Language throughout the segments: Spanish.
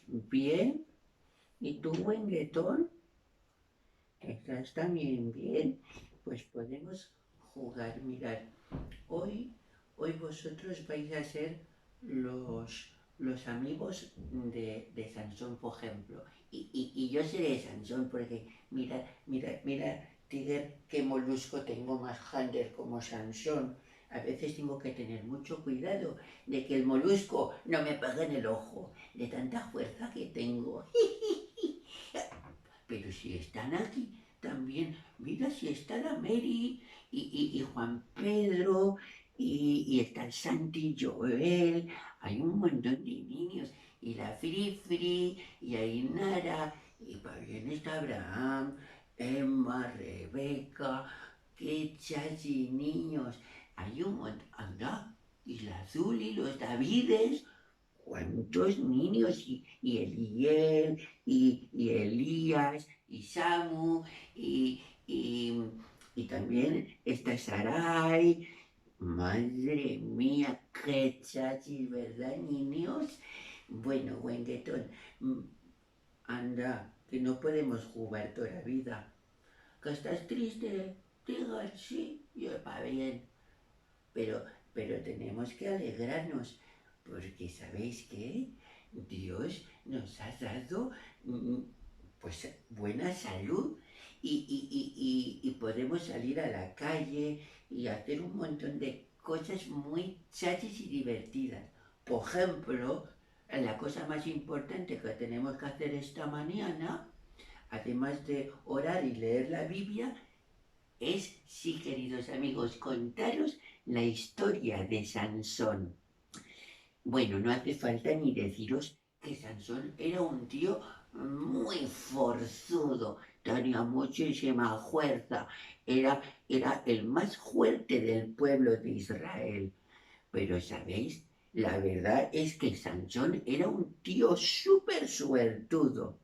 Bien. ¿Y tú, buen guetón? ¿Estás también bien? Pues podemos jugar. Mirad, hoy, hoy vosotros vais a ser los amigos de Sansón, por ejemplo. Y yo seré Sansón porque mira, Tiger, qué molusco tengo más grande como Sansón. A veces tengo que tener mucho cuidado de que el molusco no me pegue en el ojo, de tanta fuerza que tengo. Pero si están aquí también, mira si está la Mary y Juan Pedro y está el Santi Joel, hay un montón de niños, y la Fri Fri y Ainara, y también está Abraham, Emma, Rebeca, qué chachi niños, hay un montón, anda, y la Azul y los Davides, cuántos niños, y Eliel, y Elías, y Samu, y también está Sarai. Madre mía, qué chachis, ¿verdad, niños? Bueno, Wenguetón, mm, anda, que no podemos jugar toda la vida. ¿Que estás triste? Diga, sí, yo va bien. Pero, pero tenemos que alegrarnos, porque ¿sabéis qué? Dios nos ha dado pues buena salud y podemos salir a la calle y hacer un montón de cosas muy chachis y divertidas. Por ejemplo, la cosa más importante que tenemos que hacer esta mañana, además de orar y leer la Biblia, es, sí, queridos amigos, contaros la historia de Sansón. Bueno, no hace falta ni deciros que Sansón era un tío muy forzudo, tenía muchísima fuerza, era el más fuerte del pueblo de Israel. Pero, ¿sabéis? La verdad es que Sansón era un tío súper suertudo,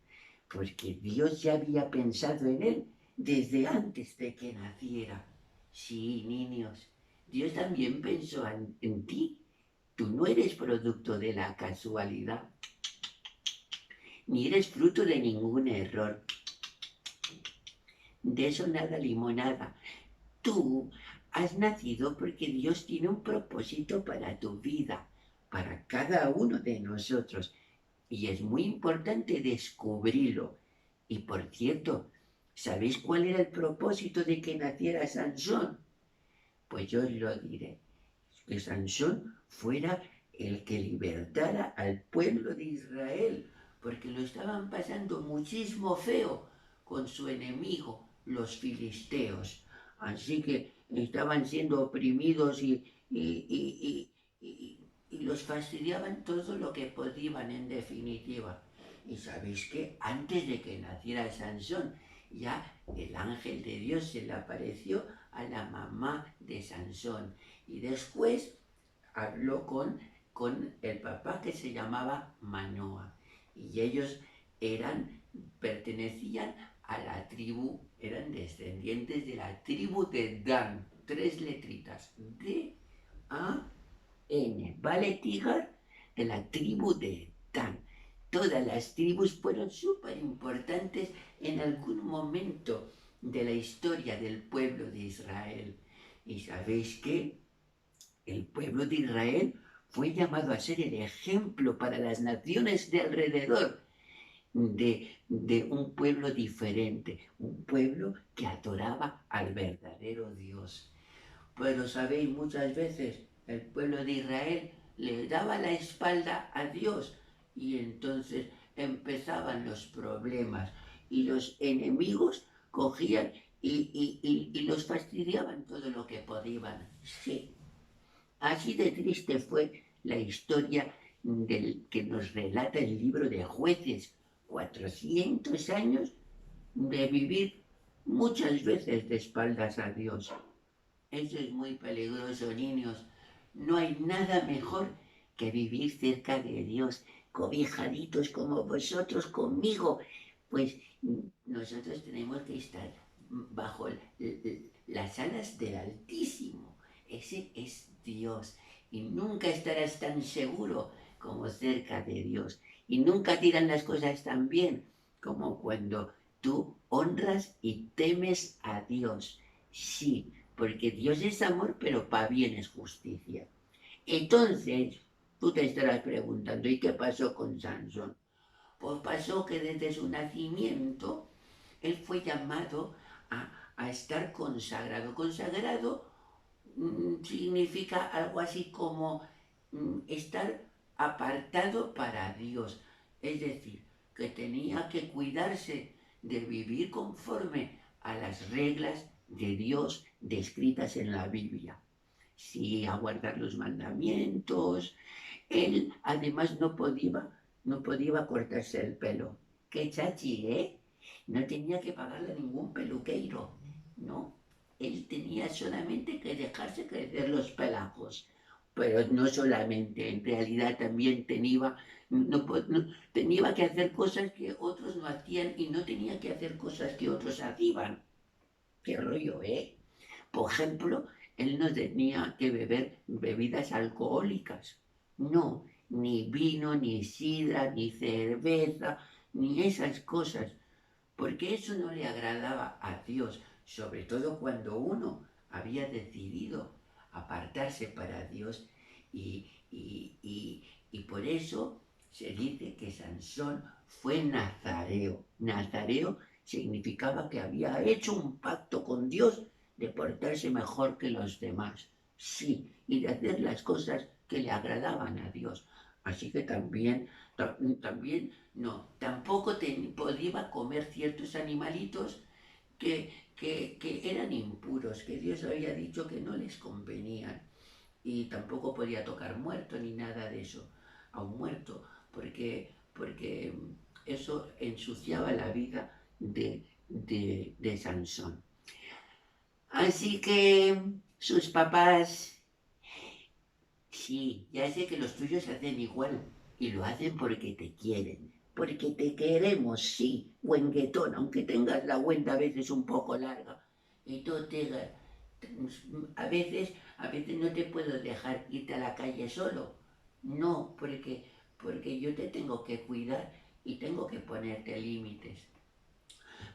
porque Dios ya había pensado en él desde antes de que naciera. Sí, niños, Dios también pensó en ti. Tú no eres producto de la casualidad, ni eres fruto de ningún error. De eso nada limonada. Tú has nacido porque Dios tiene un propósito para tu vida, para cada uno de nosotros. Y es muy importante descubrirlo. Y por cierto, ¿sabéis cuál era el propósito de que naciera Sansón? Pues yo os lo diré. Que Sansón fuera el que libertara al pueblo de Israel, porque lo estaban pasando muchísimo feo con su enemigo, los filisteos. Así que estaban siendo oprimidos y los fastidiaban todo lo que podían en definitiva. Y sabéis que antes de que naciera Sansón, ya el ángel de Dios se le apareció a la mamá de Sansón. Y después habló con el papá que se llamaba Manoa. Y ellos pertenecían a la tribu, eran descendientes de la tribu de Dan. Tres letritas. D-A-N. ¿Vale, Tigar? De la tribu de Dan. Todas las tribus fueron súper importantes en algún momento de la historia del pueblo de Israel. ¿Y sabéis qué? El pueblo de Israel fue llamado a ser el ejemplo para las naciones de alrededor de un pueblo diferente, un pueblo que adoraba al verdadero Dios. Pero sabéis, muchas veces el pueblo de Israel le daba la espalda a Dios y entonces empezaban los problemas y los enemigos cogían y los fastidiaban todo lo que podían. Sí, así de triste fue la historia del que nos relata el libro de Jueces. 400 años de vivir muchas veces de espaldas a Dios. Eso es muy peligroso, niños. No hay nada mejor que vivir cerca de Dios, cobijaditos como vosotros conmigo. Pues nosotros tenemos que estar bajo las alas del Altísimo. Ese es Dios. Y nunca estarás tan seguro como cerca de Dios. Y nunca tiran las cosas tan bien como cuando tú honras y temes a Dios. Sí, porque Dios es amor, pero para bien es justicia. Entonces, tú te estarás preguntando, ¿y qué pasó con Sansón? Pues pasó que desde su nacimiento él fue llamado a estar consagrado. Consagrado significa algo así como estar apartado para Dios. Es decir, que tenía que cuidarse de vivir conforme a las reglas de Dios descritas en la Biblia. Sí, a guardar los mandamientos. Él además no podía cortarse el pelo. Qué chachi, ¿eh? No tenía que pagarle a ningún peluqueiro, no. Él tenía solamente que dejarse crecer los pelajos. Pero no solamente, en realidad también tenía que hacer cosas que otros no hacían y no tenía que hacer cosas que otros hacían. Qué rollo, ¿eh? Por ejemplo, él no tenía que beber bebidas alcohólicas. No, ni vino, ni sidra, ni cerveza, ni esas cosas, porque eso no le agradaba a Dios, sobre todo cuando uno había decidido apartarse para Dios y por eso se dice que Sansón fue nazareo. Nazareo significaba que había hecho un pacto con Dios de portarse mejor que los demás, sí, y de hacer las cosas que le agradaban a Dios. Así que también no, tampoco podía comer ciertos animalitos que eran impuros, que Dios había dicho que no les convenían. Y tampoco podía tocar muerto ni nada de eso, a un muerto, porque eso ensuciaba la vida de Sansón. Así que sus papás, sí, ya sé que los tuyos hacen igual y lo hacen porque te quieren. Porque te queremos, sí, güenguetón, aunque tengas la cuenta a veces un poco larga. Y tú a veces no te puedo dejar irte a la calle solo. No, porque yo te tengo que cuidar y tengo que ponerte límites.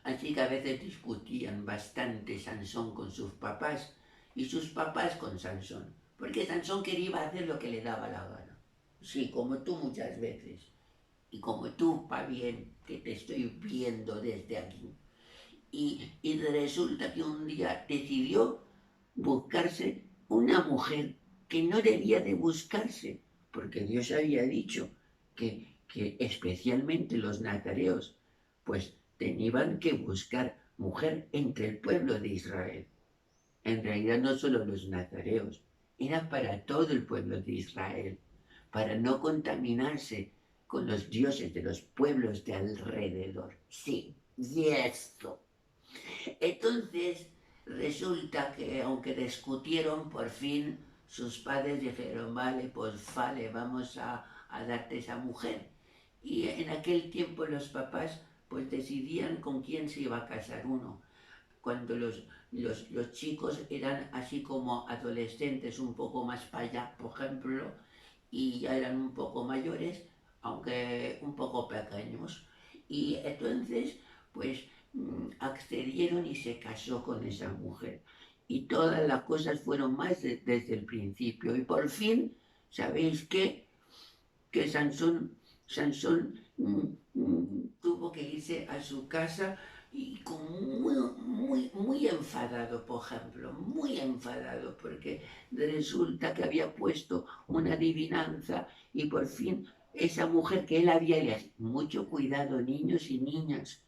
Así que a veces discutían bastante Sansón con sus papás y sus papás con Sansón, porque Sansón quería hacer lo que le daba la gana. Sí, como tú muchas veces, y como tú, pa' bien, que te estoy viendo desde aquí. Y resulta que un día decidió buscarse una mujer que no debía de buscarse, porque Dios había dicho que especialmente los nazareos, pues tenían que buscar mujer entre el pueblo de Israel. En realidad no solo los nazareos, era para todo el pueblo de Israel, para no contaminarse con los dioses de los pueblos de alrededor. Sí, y esto. Entonces, resulta que aunque discutieron, por fin sus padres dijeron, vale, pues vale, vamos a darte esa mujer. Y en aquel tiempo los papás pues decidían con quién se iba a casar uno. Cuando los chicos eran así como adolescentes, un poco más para allá, por ejemplo, y ya eran un poco mayores, aunque un poco pequeños. Y entonces, pues accedieron y se casó con esa mujer. Y todas las cosas fueron más desde el principio. Y por fin, ¿sabéis qué? Que Sansón tuvo que irse a su casa y muy, muy, muy enfadado, por ejemplo, muy enfadado, porque resulta que había puesto una adivinanza y por fin esa mujer que él había elegido, mucho cuidado niños y niñas,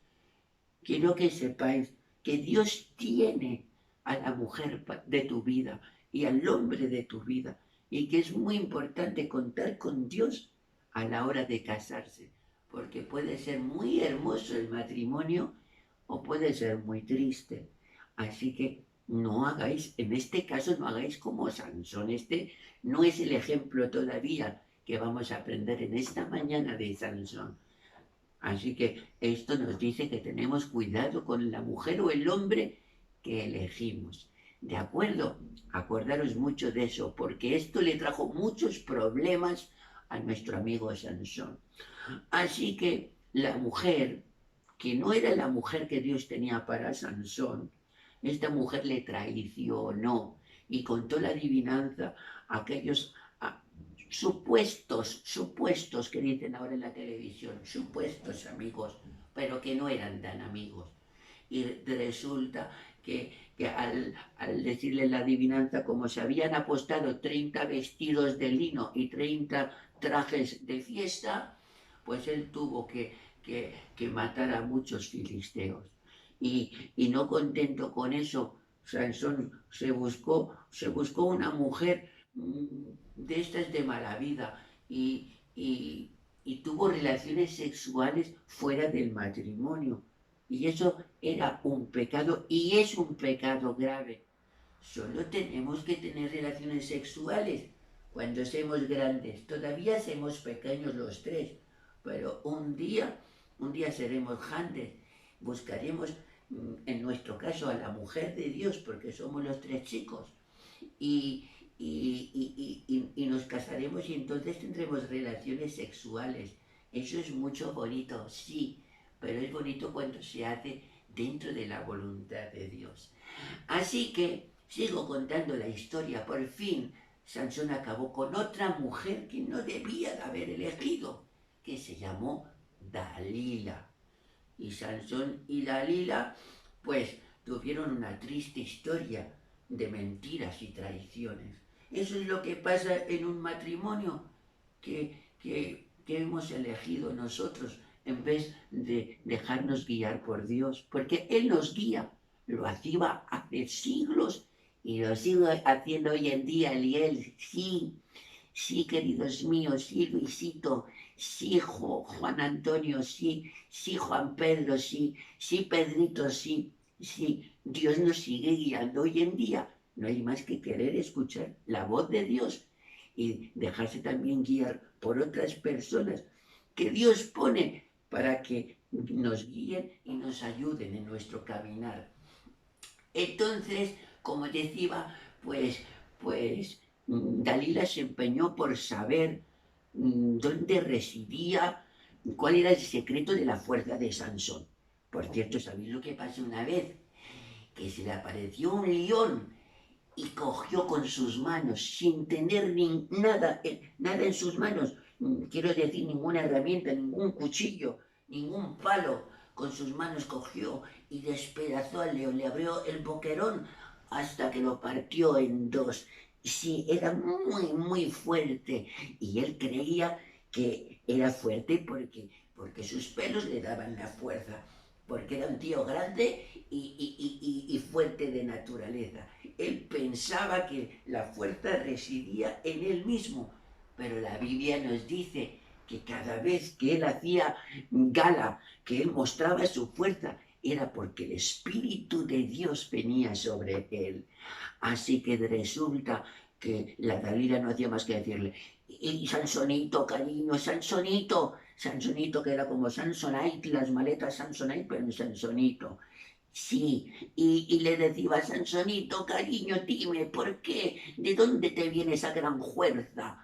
quiero que sepáis que Dios tiene a la mujer de tu vida y al hombre de tu vida y que es muy importante contar con Dios a la hora de casarse, porque puede ser muy hermoso el matrimonio o puede ser muy triste. Así que no hagáis, en este caso no hagáis como Sansón, este no es el ejemplo todavía que vamos a aprender en esta mañana de Sansón. Así que esto nos dice que tenemos cuidado con la mujer o el hombre que elegimos. ¿De acuerdo? Acordaros mucho de eso, porque esto le trajo muchos problemas a nuestro amigo Sansón. Así que la mujer, que no era la mujer que Dios tenía para Sansón, esta mujer le traicionó y contó la adivinanza a aquellos supuestos que dicen ahora en la televisión, supuestos amigos, pero que no eran tan amigos. Y resulta que al decirle la adivinanza, como se habían apostado 30 vestidos de lino y 30 trajes de fiesta, pues él tuvo que matar a muchos filisteos. Y no contento con eso, Sansón se buscó una mujer de estas de mala vida y tuvo relaciones sexuales fuera del matrimonio. Y eso era un pecado y es un pecado grave. Solo tenemos que tener relaciones sexuales cuando seamos grandes. Todavía somos pequeños los tres, pero un día seremos grandes. Buscaremos, en nuestro caso, a la mujer de Dios, porque somos los tres chicos. Y, y nos casaremos y entonces tendremos relaciones sexuales. Eso es mucho bonito, sí, pero es bonito cuando se hace dentro de la voluntad de Dios. Así que sigo contando la historia. Por fin, Sansón acabó con otra mujer que no debía de haber elegido, que se llamó Dalila. Y Sansón y Dalila, pues, tuvieron una triste historia de mentiras y traiciones. Eso es lo que pasa en un matrimonio que hemos elegido nosotros en vez de dejarnos guiar por Dios, porque Él nos guía, lo hacía hace siglos y lo sigue haciendo hoy en día, Eliel, sí, sí, queridos míos, sí, Luisito, sí, Juan Antonio, sí, sí, Juan Pedro, sí, sí, Pedrito, sí, sí, Dios nos sigue guiando hoy en día. No hay más que querer escuchar la voz de Dios y dejarse también guiar por otras personas que Dios pone para que nos guíen y nos ayuden en nuestro caminar. Entonces, como decía, pues Dalila se empeñó por saber dónde residía, cuál era el secreto de la fuerza de Sansón. Por cierto, ¿sabéis lo que pasó una vez? Que se le apareció un león y cogió con sus manos, sin tener nada en sus manos, quiero decir, ninguna herramienta, ningún cuchillo, ningún palo, con sus manos cogió y despedazó al león, le abrió el boquerón hasta que lo partió en dos. Sí, era muy, muy fuerte y él creía que era fuerte porque sus pelos le daban la fuerza, porque era un tío grande y fuerte de naturaleza. Él pensaba que la fuerza residía en él mismo, pero la Biblia nos dice que cada vez que él hacía gala, que él mostraba su fuerza, era porque el Espíritu de Dios venía sobre él. Así que resulta que la Dalila no hacía más que decirle, y Sansonito, cariño, Sansonito, Sansonito, que era como Samsonite, las maletas Samsonite, pero Sansonito. Sí, y le decía, Sansonito, cariño, dime, ¿por qué? ¿De dónde te viene esa gran fuerza?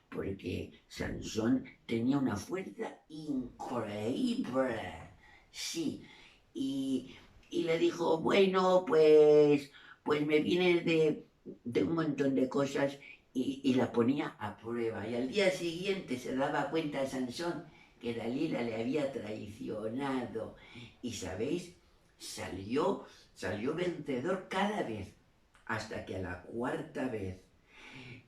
Porque Sansón tenía una fuerza increíble. Sí, y le dijo, bueno, pues me viene de un montón de cosas y la ponía a prueba. Y al día siguiente se daba cuenta Sansón que Dalila le había traicionado. Y sabéis, salió vencedor cada vez, hasta que a la cuarta vez,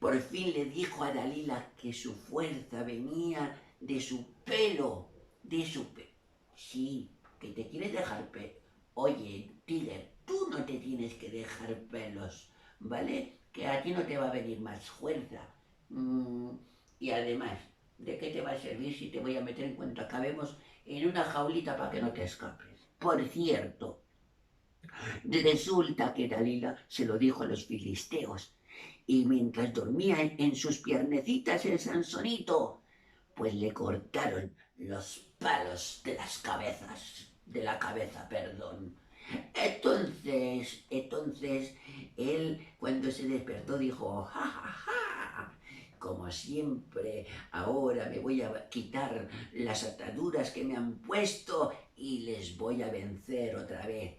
por fin le dijo a Dalila que su fuerza venía de su pelo, de su pelo. Sí, que te quieres dejar pelo. Oye, Tiger, tú no te tienes que dejar pelos, ¿vale? Que a ti no te va a venir más fuerza. Y además, ¿de qué te va a servir si te voy a meter en cuanto acabemos en una jaulita para que no te escapes? Por cierto, resulta que Dalila se lo dijo a los filisteos y mientras dormía en sus piernecitas el Sansonito, pues le cortaron los palos de la cabeza, perdón. Entonces, él cuando se despertó dijo, ja, ja, ja, como siempre, ahora me voy a quitar las ataduras que me han puesto y les voy a vencer otra vez.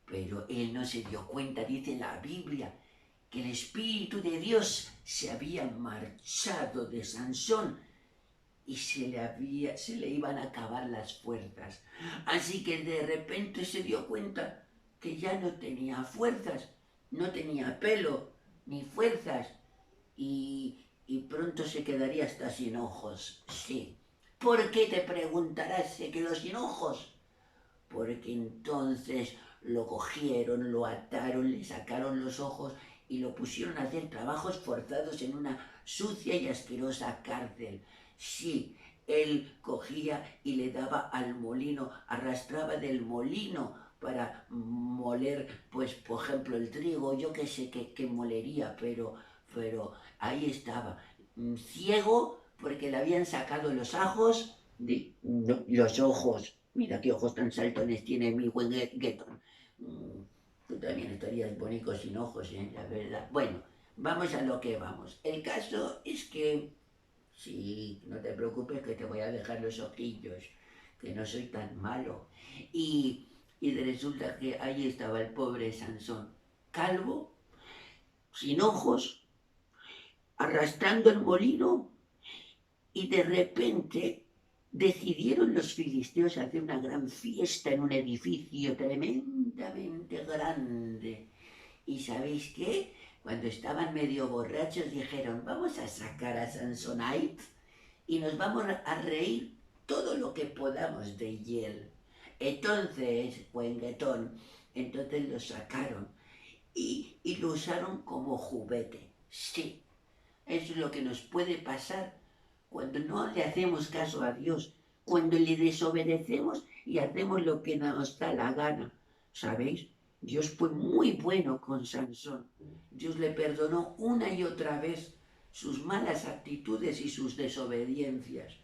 Pero él no se dio cuenta, dice la Biblia, que el Espíritu de Dios se había marchado de Sansón y se le iban a acabar las fuerzas. Así que de repente se dio cuenta que ya no tenía fuerzas, no tenía pelo ni fuerzas y pronto se quedaría hasta sin ojos. Sí. ¿Por qué te preguntarás? ¿Se quedó sin ojos? Porque entonces lo cogieron, lo ataron, le sacaron los ojos y lo pusieron a hacer trabajos forzados en una sucia y asquerosa cárcel. Sí, él cogía y le daba al molino, arrastraba del molino para moler, pues por ejemplo el trigo, yo qué sé qué molería, pero ahí estaba, ciego porque le habían sacado los ojos, no, los ojos. Mira qué ojos tan saltones tiene mi buen Geton. Tú también estarías bonito sin ojos, la verdad. Bueno, vamos a lo que vamos. El caso es que, sí, no te preocupes que te voy a dejar los ojillos, que no soy tan malo. Y resulta que ahí estaba el pobre Sansón, calvo, sin ojos, arrastrando el molino, y de repente decidieron los filisteos hacer una gran fiesta en un edificio tremendamente grande. ¿Y sabéis qué? Cuando estaban medio borrachos dijeron, vamos a sacar a Sansonite y nos vamos a reír todo lo que podamos de él. Entonces, Wenguetón, entonces lo sacaron y lo usaron como juguete. Sí, eso es lo que nos puede pasar cuando no le hacemos caso a Dios, cuando le desobedecemos y hacemos lo que nos da la gana. ¿Sabéis? Dios fue muy bueno con Sansón. Dios le perdonó una y otra vez sus malas actitudes y sus desobediencias.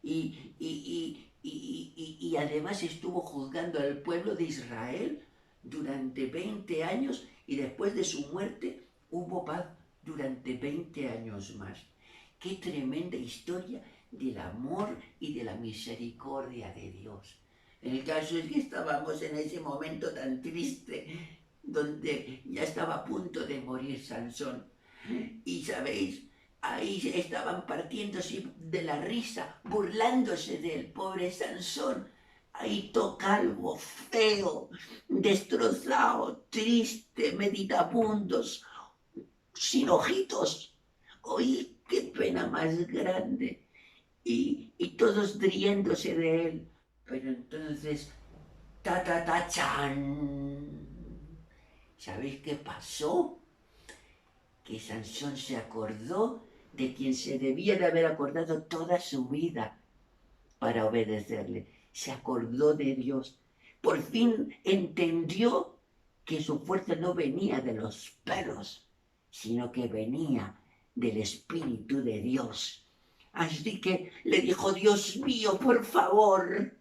Y además estuvo juzgando al pueblo de Israel durante 20 años y después de su muerte hubo paz durante 20 años más. Qué tremenda historia del amor y de la misericordia de Dios. El caso es que estábamos en ese momento tan triste, donde ya estaba a punto de morir Sansón. Y sabéis, ahí estaban partiéndose de la risa, burlándose del pobre Sansón. Ahí todo calvo, feo, destrozado, triste, meditabundos, sin ojitos. Oí, qué pena más grande. Y todos riéndose de él. Pero entonces, chan. ¿Sabéis qué pasó? Que Sansón se acordó de quien se debía de haber acordado toda su vida para obedecerle. Se acordó de Dios. Por fin entendió que su fuerza no venía de los perros, sino que venía del Espíritu de Dios. Así que le dijo, Dios mío, por favor,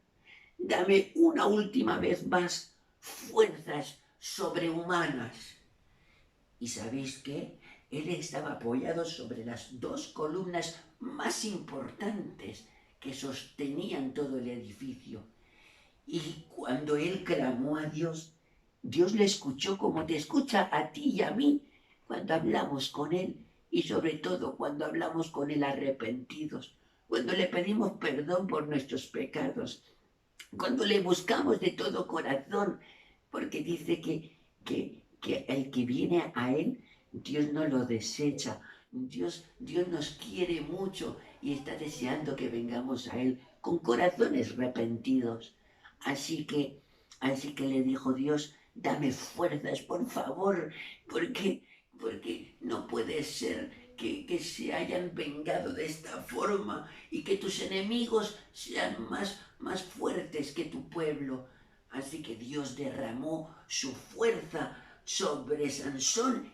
dame una última vez más fuerzas sobrehumanas. ¿Y sabéis qué? Él estaba apoyado sobre las dos columnas más importantes que sostenían todo el edificio. Y cuando él clamó a Dios, Dios le escuchó como te escucha a ti y a mí cuando hablamos con él y sobre todo cuando hablamos con él arrepentidos, cuando le pedimos perdón por nuestros pecados, cuando le buscamos de todo corazón, porque dice que el que viene a él, Dios no lo desecha. Dios nos quiere mucho y está deseando que vengamos a él con corazones arrepentidos. Así que le dijo Dios, dame fuerzas, por favor, porque no puede ser que se hayan vengado de esta forma y que tus enemigos sean más fuertes que tu pueblo. Así que Dios derramó su fuerza sobre Sansón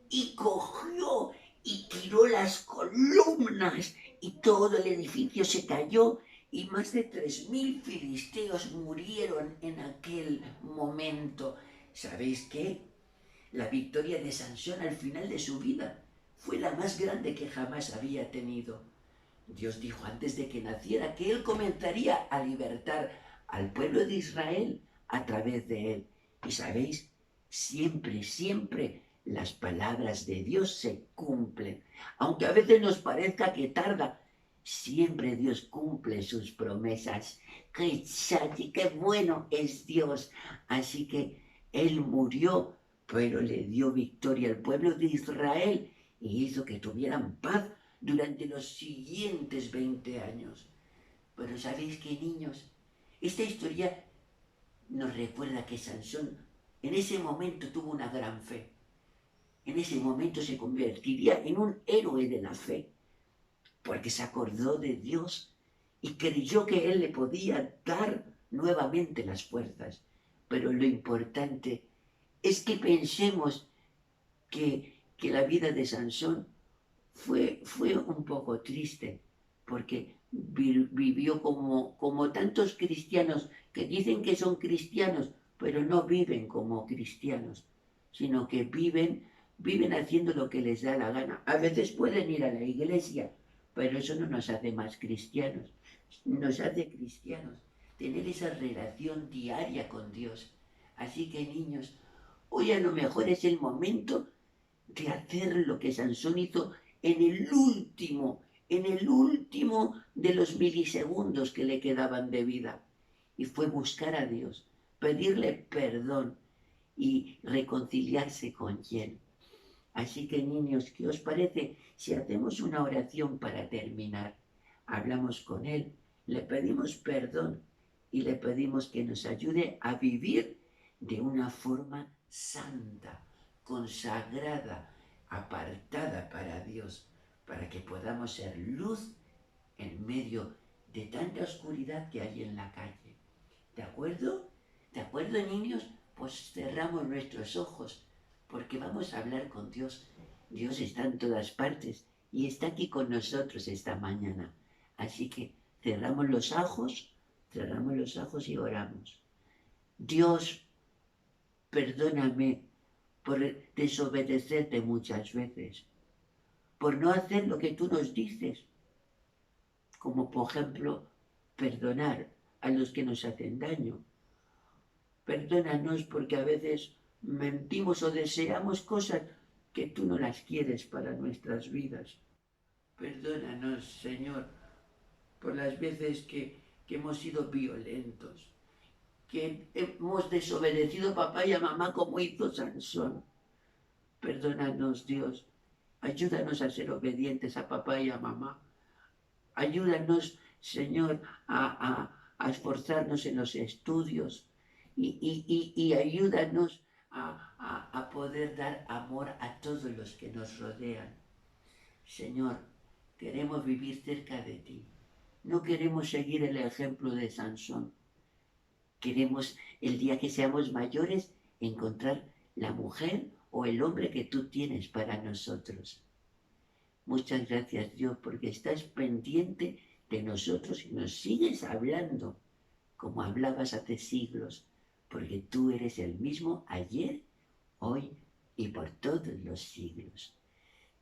y cogió y tiró las columnas y todo el edificio se cayó y más de 3000 filisteos murieron en aquel momento. ¿Sabéis qué? La victoria de Sansón al final de su vida fue la más grande que jamás había tenido. Dios dijo antes de que naciera que Él comenzaría a libertar al pueblo de Israel a través de Él. Y sabéis, siempre, siempre las palabras de Dios se cumplen. Aunque a veces nos parezca que tarda, siempre Dios cumple sus promesas. ¡Qué chati, qué bueno es Dios! Así que Él murió, pero le dio victoria al pueblo de Israel y hizo que tuvieran paz durante los siguientes 20 años. Pero ¿sabéis qué, niños? Esta historia nos recuerda que Sansón en ese momento tuvo una gran fe. En ese momento se convertiría en un héroe de la fe, porque se acordó de Dios y creyó que Él le podía dar nuevamente las fuerzas. Pero lo importante es que pensemos que la vida de Sansón fue un poco triste, porque vivió como tantos cristianos que dicen que son cristianos, pero no viven como cristianos, sino que viven haciendo lo que les da la gana. A veces pueden ir a la iglesia, pero eso no nos hace más cristianos, nos hace cristianos tener esa relación diaria con Dios. Así que, niños, hoy a lo mejor es el momento de hacer lo que Sansón hizo en el último de los milisegundos que le quedaban de vida. Y fue buscar a Dios, pedirle perdón y reconciliarse con Él. Así que, niños, ¿qué os parece si hacemos una oración para terminar? Hablamos con Él, le pedimos perdón y le pedimos que nos ayude a vivir de una forma santa, consagrada, apartada para Dios, para que podamos ser luz en medio de tanta oscuridad que hay en la calle. ¿De acuerdo? ¿De acuerdo, niños? Pues cerramos nuestros ojos, porque vamos a hablar con Dios. Dios está en todas partes y está aquí con nosotros esta mañana. Así que cerramos los ojos y oramos. Dios, perdóname por desobedecerte muchas veces, por no hacer lo que tú nos dices, como por ejemplo perdonar a los que nos hacen daño. Perdónanos porque a veces mentimos o deseamos cosas que tú no las quieres para nuestras vidas. Perdónanos, Señor, por las veces que hemos sido violentos, que hemos desobedecido a papá y a mamá como hizo Sansón. Perdónanos, Dios. Ayúdanos a ser obedientes a papá y a mamá. Ayúdanos, Señor, a esforzarnos en los estudios y ayúdanos a poder dar amor a todos los que nos rodean. Señor, queremos vivir cerca de ti. No queremos seguir el ejemplo de Sansón. Queremos, el día que seamos mayores, encontrar la mujer o el hombre que tú tienes para nosotros. Muchas gracias, Dios, porque estás pendiente de nosotros y nos sigues hablando como hablabas hace siglos, porque tú eres el mismo ayer, hoy y por todos los siglos.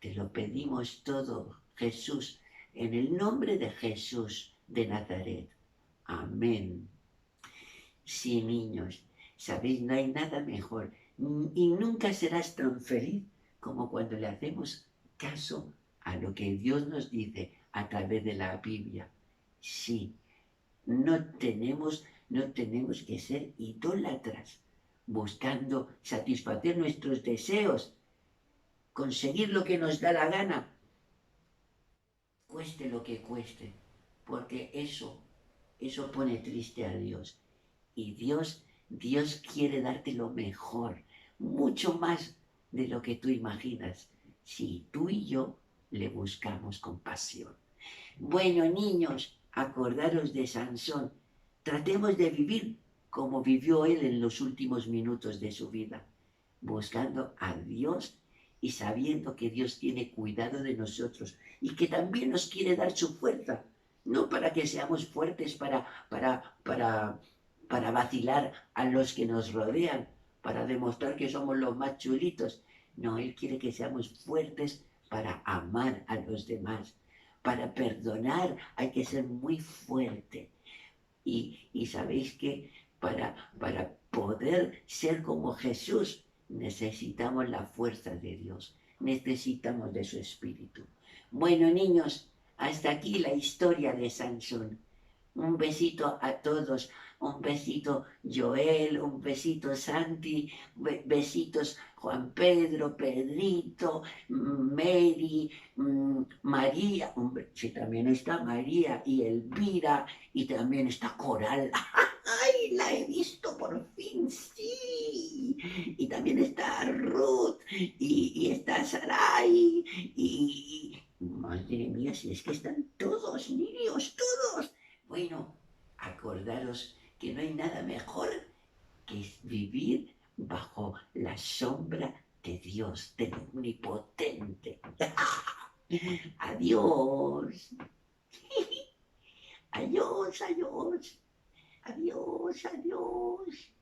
Te lo pedimos todo, Jesús, en el nombre de Jesús de Nazaret. Amén. Sí, niños, sabéis, no hay nada mejor y nunca serás tan feliz como cuando le hacemos caso a lo que Dios nos dice a través de la Biblia. Sí, no tenemos que ser idólatras, buscando satisfacer nuestros deseos, conseguir lo que nos da la gana, cueste lo que cueste, porque eso pone triste a Dios. Y Dios quiere darte lo mejor, mucho más de lo que tú imaginas, si tú y yo le buscamos con pasión. Bueno, niños, acordaros de Sansón. Tratemos de vivir como vivió él en los últimos minutos de su vida, buscando a Dios y sabiendo que Dios tiene cuidado de nosotros y que también nos quiere dar su fuerza, no para que seamos fuertes para vacilar a los que nos rodean, para demostrar que somos los más chulitos. No, Él quiere que seamos fuertes para amar a los demás, para perdonar hay que ser muy fuerte. Y sabéis que para poder ser como Jesús necesitamos la fuerza de Dios, necesitamos de su espíritu. Bueno, niños, hasta aquí la historia de Sansón. Un besito a todos, un besito Joel, un besito Santi, besitos Juan Pedro, Pedrito, Mary, María, hombre, sí, también está María y Elvira y también está Coral. ¡Ay, la he visto por fin! Sí. Y también está Ruth y está Sarai madre mía, si es que están todos, niños, todos. Bueno, acordaros que no hay nada mejor que vivir bajo la sombra de Dios, del Omnipotente. Adiós. Adiós, adiós. Adiós, adiós.